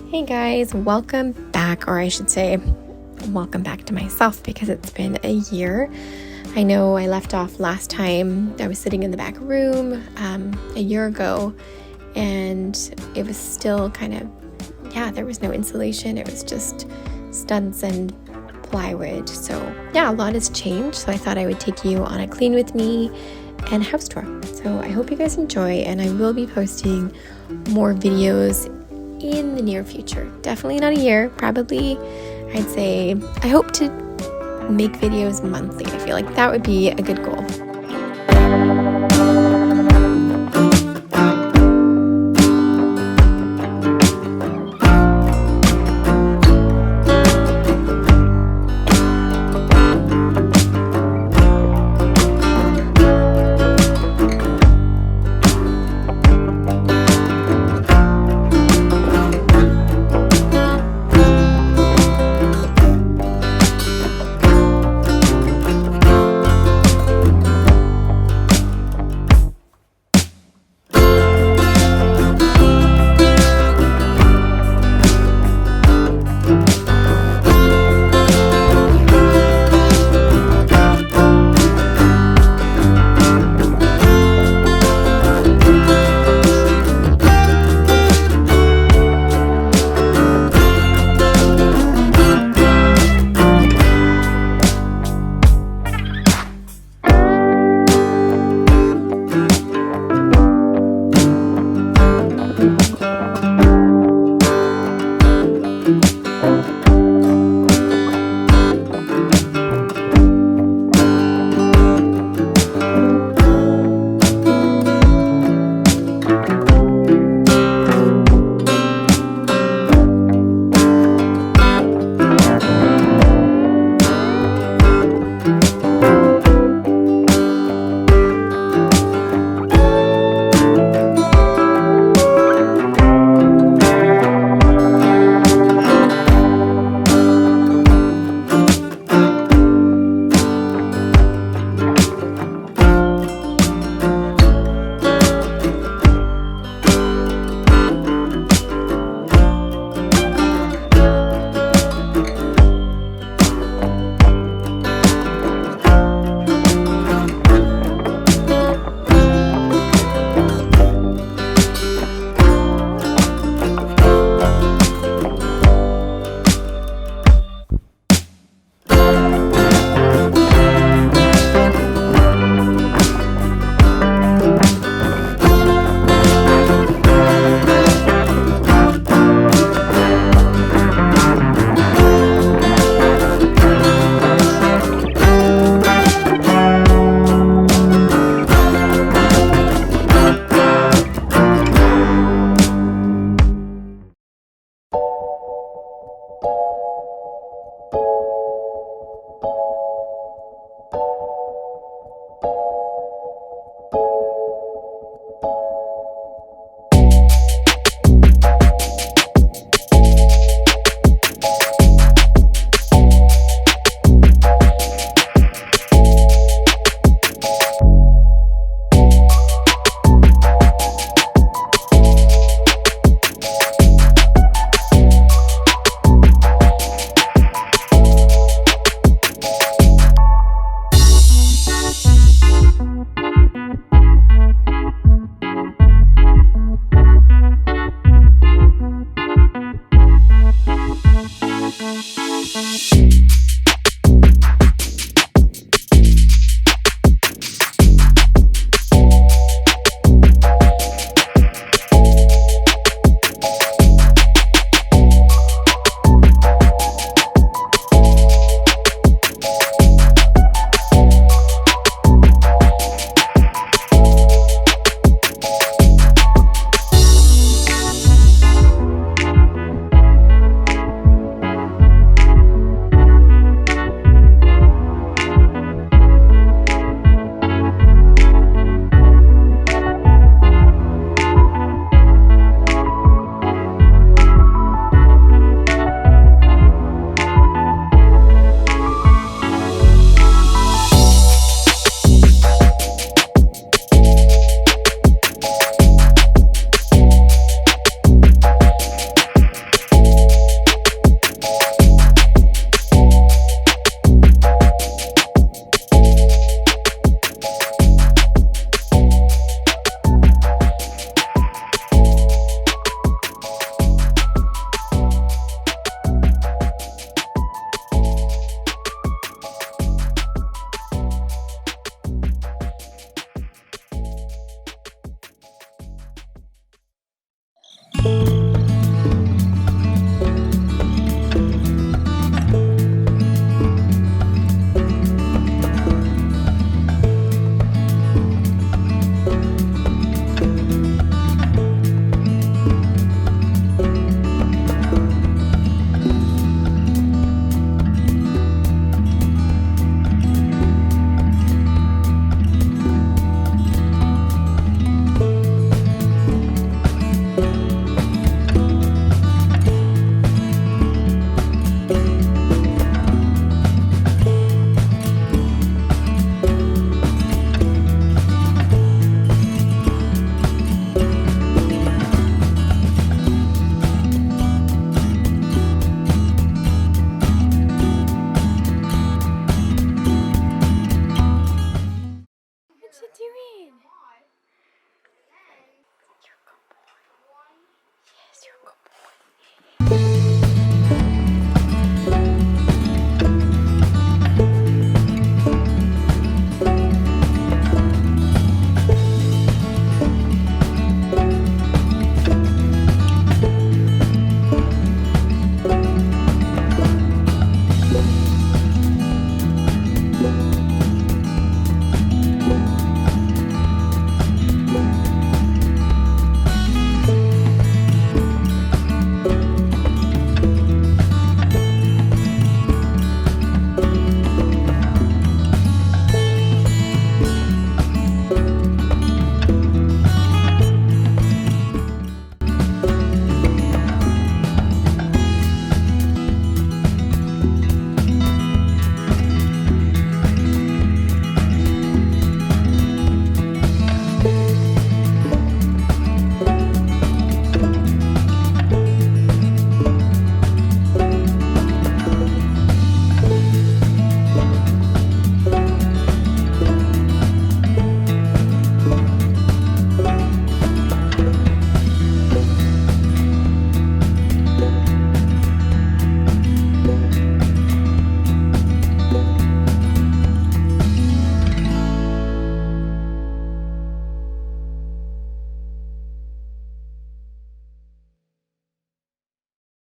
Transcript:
Hey guys, welcome back, or I should say, welcome back to myself because it's been a year. I know I left off last time. I was sitting in the back room a year ago, and it was still there was no insulation. It was just studs and plywood. So a lot has changed. So I thought I would take you on a clean with me and house tour. So I hope you guys enjoy, and I will be posting more videos in the near future. Definitely not a year, probably I'd say I hope to make videos monthly. I feel like that would be a good goal.